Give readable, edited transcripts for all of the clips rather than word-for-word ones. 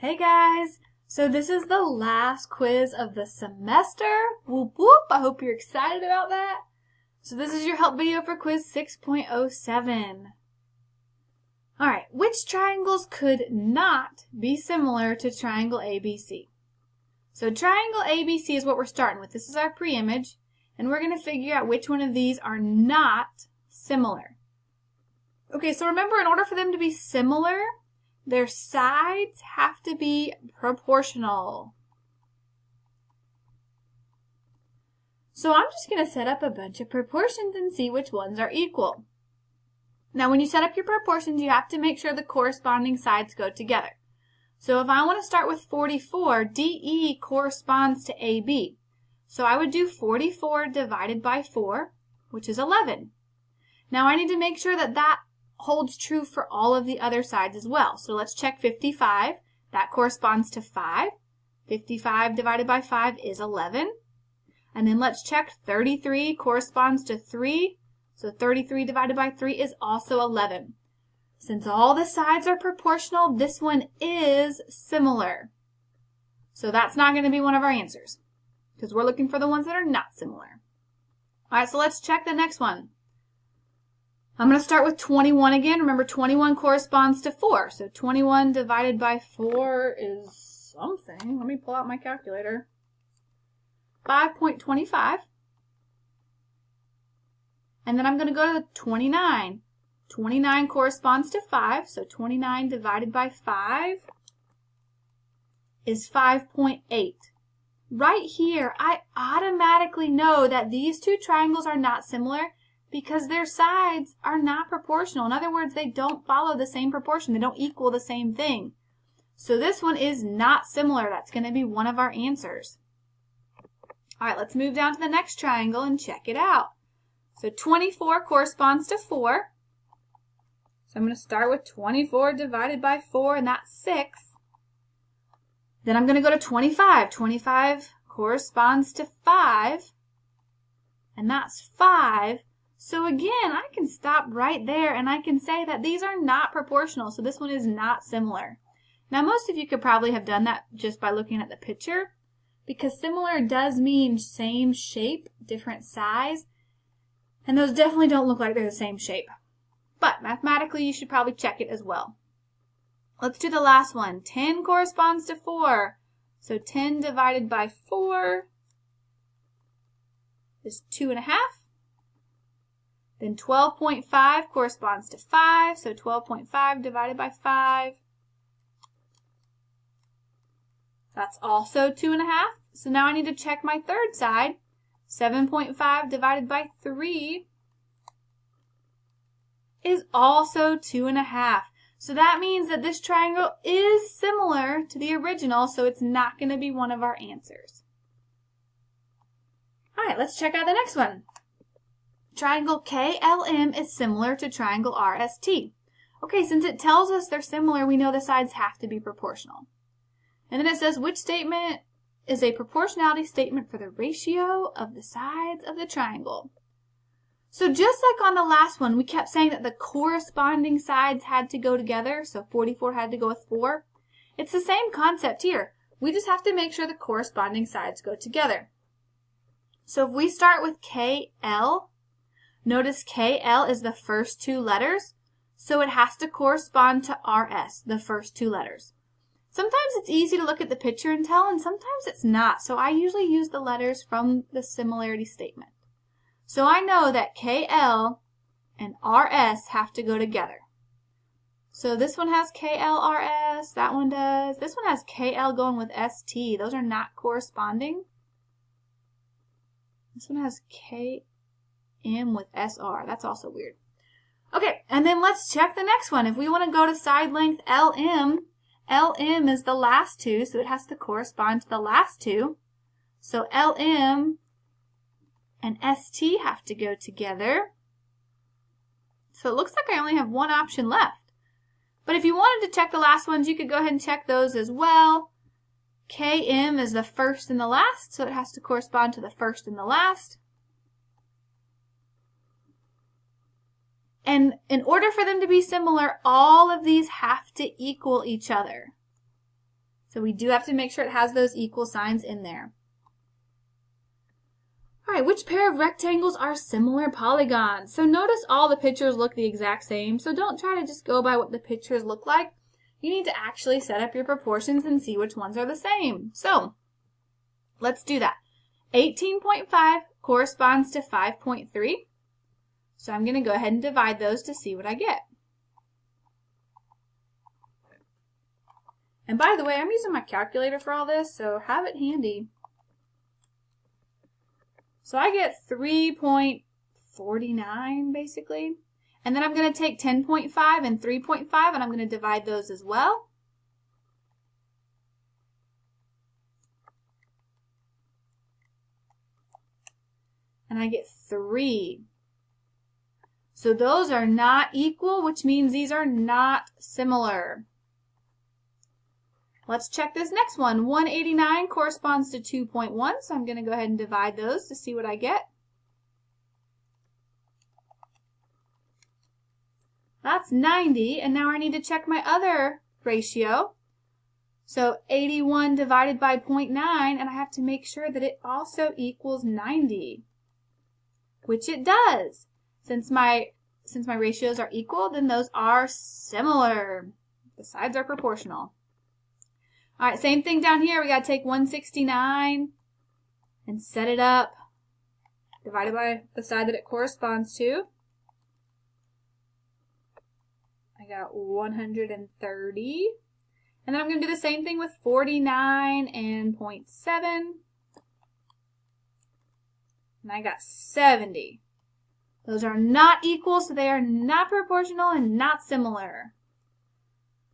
Hey guys! So this is the last quiz of the semester. Whoop whoop! I hope you're excited about that. So this is your help video for quiz 6.07. Alright, which triangles could not be similar to triangle ABC? So triangle ABC is what we're starting with. This is our pre-image, and we're going to figure out which one of these are not similar. Okay, so remember, in order for them to be similar, their sides have to be proportional. So I'm just going to set up a bunch of proportions and see which ones are equal. Now when you set up your proportions, you have to make sure the corresponding sides go together. So if I want to start with 44, DE corresponds to AB. So I would do 44 divided by 4, which is 11. Now I need to make sure that that holds true for all of the other sides as well. So let's check 55. That corresponds to 5. 55 divided by 5 is 11. And then let's check 33 corresponds to 3. So 33 divided by 3 is also 11. Since all the sides are proportional, this one is similar. So that's not going to be one of our answers, because we're looking for the ones that are not similar. All right, so let's check the next one. I'm going to start with 21 again. Remember, 21 corresponds to 4. So 21 divided by 4 is something. Let me pull out my calculator. 5.25. And then I'm going to go to 29. 29 corresponds to 5. So 29 divided by 5 is 5.8. Right here, I automatically know that these two triangles are not similar because their sides are not proportional. In other words, they don't follow the same proportion. They don't equal the same thing. So this one is not similar. That's going to be one of our answers. All right, let's move down to the next triangle and check it out. So 24 corresponds to 4. So I'm going to start with 24 divided by 4, and that's 6. Then I'm going to go to 25. 25 corresponds to 5, and that's 5. So again, I can stop right there and I can say that these are not proportional. So this one is not similar. Now most of you could probably have done that just by looking at the picture, because similar does mean same shape, different size. And those definitely don't look like they're the same shape. But mathematically, you should probably check it as well. Let's do the last one. 10 corresponds to 4. So 10 divided by 4 is 2.5. Then 12.5 corresponds to 5. So 12.5 divided by 5. That's also 2.5. So now I need to check my third side. 7.5 divided by 3 is also 2.5. So that means that this triangle is similar to the original, so it's not going to be one of our answers. All right, let's check out the next one. Triangle KLM is similar to triangle RST. Okay, since it tells us they're similar, we know the sides have to be proportional. And then it says, which statement is a proportionality statement for the ratio of the sides of the triangle? So just like on the last one, we kept saying that the corresponding sides had to go together. So 44 had to go with 4. It's the same concept here. We just have to make sure the corresponding sides go together. So if we start with KL, notice KL is the first two letters. So it has to correspond to RS, the first two letters. Sometimes it's easy to look at the picture and tell, and sometimes it's not. So I usually use the letters from the similarity statement. So I know that KL and RS have to go together. So this one has KLRS, that one does. This one has KL going with ST. Those are not corresponding. This one has KM with SR. That's also weird. Okay, and then let's check the next one. If we want to go to side length LM, LM is the last two, so it has to correspond to the last two. So LM and ST have to go together. So it looks like I only have one option left. But if you wanted to check the last ones, you could go ahead and check those as well. KM is the first and the last, so it has to correspond to the first and the last. And in order for them to be similar, all of these have to equal each other. So we do have to make sure it has those equal signs in there. All right, which pair of rectangles are similar polygons? So notice all the pictures look the exact same, so don't try to just go by what the pictures look like. You need to actually set up your proportions and see which ones are the same. So let's do that. 18.5 corresponds to 5.3. So I'm going to go ahead and divide those to see what I get. And by the way, I'm using my calculator for all this, so have it handy. So I get 3.49 basically. And then I'm going to take 10.5 and 3.5 and I'm going to divide those as well. And I get 3. So those are not equal, which means these are not similar. Let's check this next one. 189 corresponds to 2.1, so I'm going to go ahead and divide those to see what I get. That's 90, and now I need to check my other ratio. So 81 divided by 0.9, and I have to make sure that it also equals 90, which it does. Since my ratios are equal, then those are similar. The sides are proportional. All right, same thing down here. We got to take 169 and set it up, divided by the side that it corresponds to. I got 130. And then I'm going to do the same thing with 49 and 0.7. And I got 70. Those are not equal, so they are not proportional and not similar.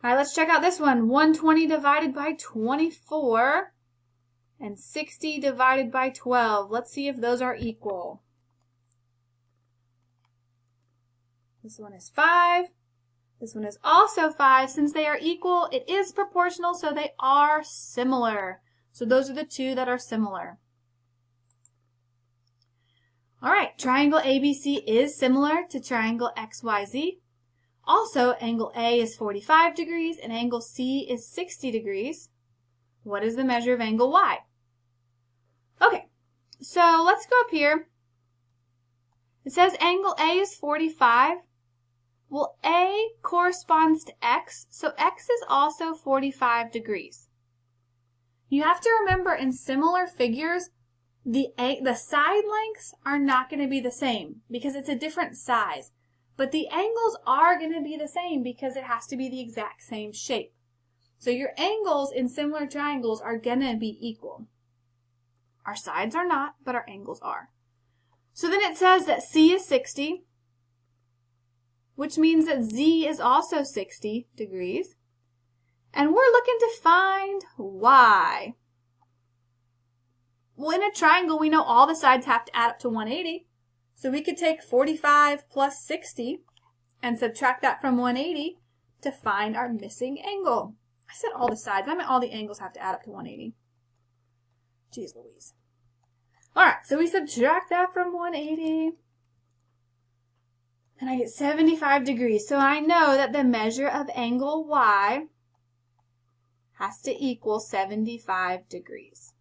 All right, let's check out this one. 120 divided by 24 and 60 divided by 12. Let's see if those are equal. This one is 5. This one is also 5. Since they are equal, it is proportional, so they are similar. So those are the two that are similar. All right, triangle ABC is similar to triangle XYZ. Also, angle A is 45 degrees and angle C is 60 degrees. What is the measure of angle Y? Okay, so let's go up here. It says angle A is 45. Well, A corresponds to X, so X is also 45 degrees. You have to remember in similar figures, the side lengths are not going to be the same because it's a different size. But the angles are going to be the same because it has to be the exact same shape. So your angles in similar triangles are going to be equal. Our sides are not, but our angles are. So then it says that C is 60, which means that Z is also 60 degrees. And we're looking to find Y. Well, in a triangle, we know all the sides have to add up to 180. So we could take 45 plus 60 and subtract that from 180 to find our missing angle. I said all the sides. I meant all the angles have to add up to 180. Jeez Louise. All right, so we subtract that from 180. And I get 75 degrees. So I know that the measure of angle Y has to equal 75 degrees.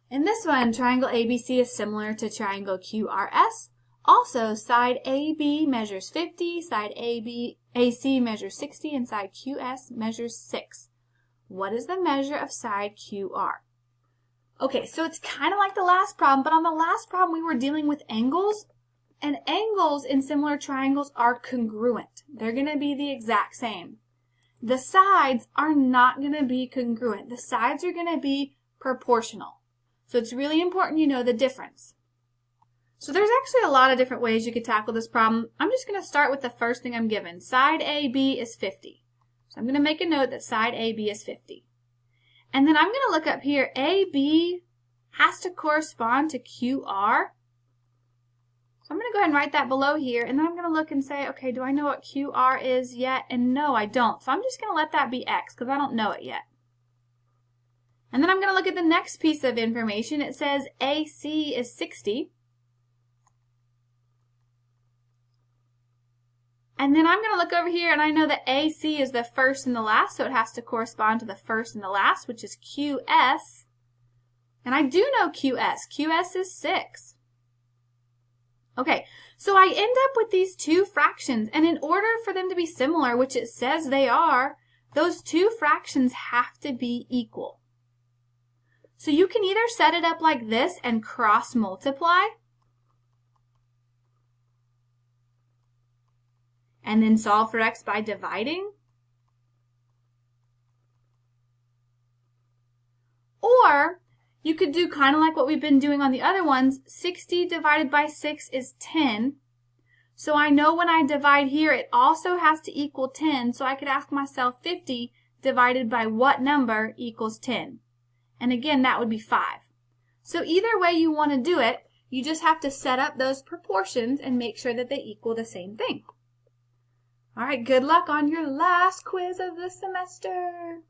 In this one, triangle ABC is similar to triangle QRS. Also, side AB measures 50, side AC measures 60, and side QS measures 6. What is the measure of side QR? Okay, so it's kind of like the last problem, but on the last problem we were dealing with angles, and angles in similar triangles are congruent. They're going to be the exact same. The sides are not going to be congruent. The sides are going to be proportional. So it's really important you know the difference. So there's actually a lot of different ways you could tackle this problem. I'm just going to start with the first thing I'm given. Side AB is 50. So I'm going to make a note that side AB is 50. And then I'm going to look up here. AB has to correspond to QR. So I'm going to go ahead and write that below here. And then I'm going to look and say, okay, do I know what QR is yet? And no, I don't. So I'm just going to let that be X because I don't know it yet. And then I'm going to look at the next piece of information. It says AC is 60. And then I'm going to look over here, and I know that AC is the first and the last, so it has to correspond to the first and the last, which is QS. And I do know QS. QS is 6. Okay, so I end up with these two fractions, and in order for them to be similar, which it says they are, those two fractions have to be equal. So you can either set it up like this and cross multiply, and then solve for x by dividing. Or you could do kind of like what we've been doing on the other ones. 60 divided by 6 is 10. So I know when I divide here, it also has to equal 10. So I could ask myself 50 divided by what number equals 10? And again, that would be 5. So either way you want to do it, you just have to set up those proportions and make sure that they equal the same thing. All right, good luck on your last quiz of the semester.